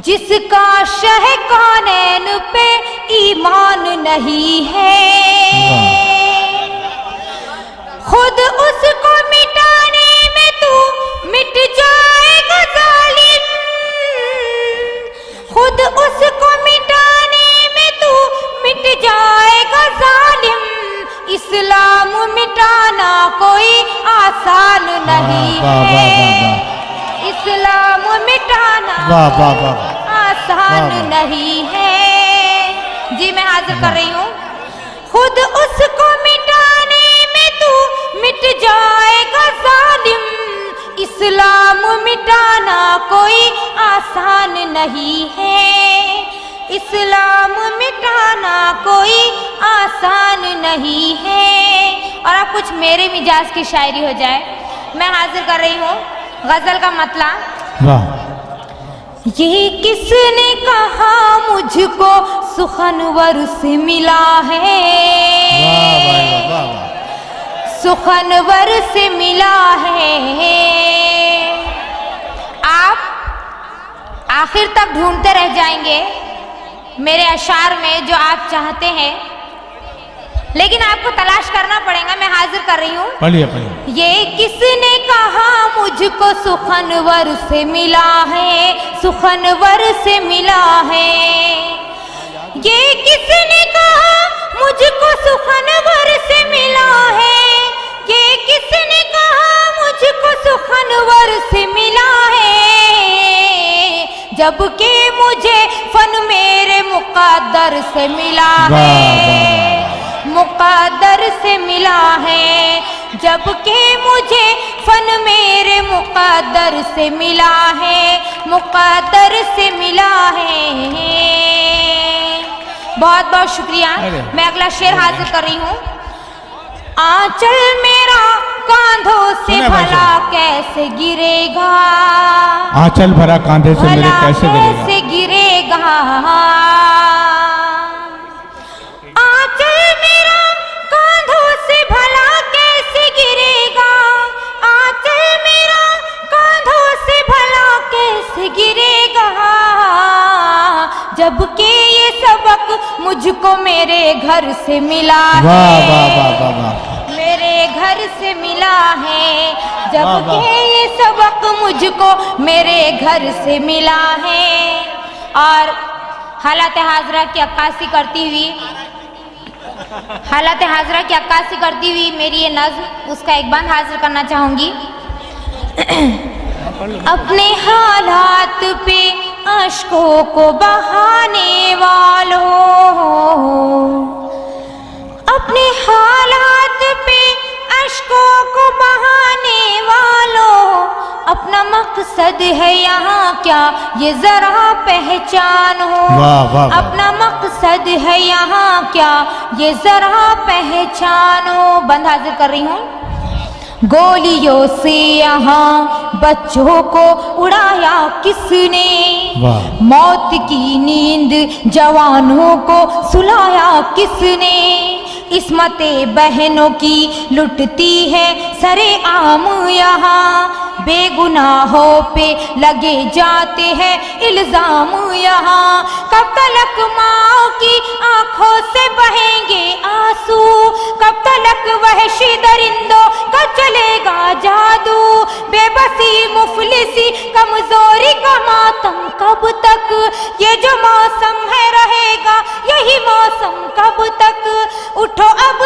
जिसका शह कौनैन पे ईमान नहीं है, खुद उसको मिटाने में तू मिट जाएगा जालिम, खुद उसको मिटाने में तू मिट जाएगा जालिम। इस्लाम मिटाना कोई आसान नहीं है, इस्लाम मिटाना आसान नहीं है। जी मैं हाजिर कर रही हूँ। खुद उसको मिटाने में तू मिट जाएगा जालिम, इस्लाम मिटाना कोई आसान नहीं है, इस्लाम मिटाना कोई आसान नहीं है। और अब कुछ मेरे मिजाज की शायरी हो जाए। मैं हाजिर कर रही हूँ गजल का मतला। ये किसने कहा मुझको सुखनवर से मिला है, सुखनवर से मिला है। आप आखिर तक ढूंढते रह जाएंगे मेरे अशार में जो आप चाहते हैं, लेकिन आपको तलाश करना पड़ेगा। मैं हाजिर कर रही हूँ। पढ़िए पढ़िए। ये किसने कहा मुझको सुखनवर से मिला है, सुखनवर से मिला है। ये किसने कहा मुझको सुखनवर से मिला है, ये किसने कहा मुझको सुखनवर से मिला है। जबकि मुझे फन मेरे मुक़द्दर से मिला है, मुक़द्दर से मिला है। जबकि मुझे फन मेरे मुक़द्दर से मिला है, मुक़द्दर से मिला है। बहुत बहुत शुक्रिया। मैं अगला शेर हाजिर कर रही हूँ। आंचल मेरा कांधों से भला कैसे गिरेगा, आंचल भरा कांधे से मेरे कैसे गिरेगा। आंचल मेरा कांधों से भला कैसे गिरेगा, आंचल मेरा कांधों से भला कैसे गिरेगा। जबकि ये सबक मुझको मेरे घर से मिला है, मेरे घर से मिला है। जबकि ये सबक मुझको मेरे घर से मिला है। और हालात हाजरा की अक्कासी करती हुई, हालात हाजरा की अक्कासी करती हुई मेरी ये नज़्म, उसका एक बंद हाजिर करना चाहूँगी। अपने हालात पे अश्कों को बहाने वालों, अपने हालात पे अश्कों को बहाने वालों, अपना मकसद है यहाँ क्या ये जरा पहचानो। अपना मकसद है यहाँ क्या ये जरा पहचानो। बंद हाजिर कर रही हूँ। गोलियों से यहाँ बच्चों को उड़ाया किसने, मौत की नींद जवानों को सुलाया किसने। इस्मते बहनों की लुटती है सरे आम यहाँ, बेगुनाहों पे लगे जाते हैं इल्जाम यहाँ। कब तलक माँ की आंखों से बहेंगे आंसू, कब तलक वहशी दरिंदों का चलेगा जादू। बेबसी मुफलिसी कमजोरी का मातम कब तक, ये जो मौसम है रहेगा यही मौसम कब तक। उठो अब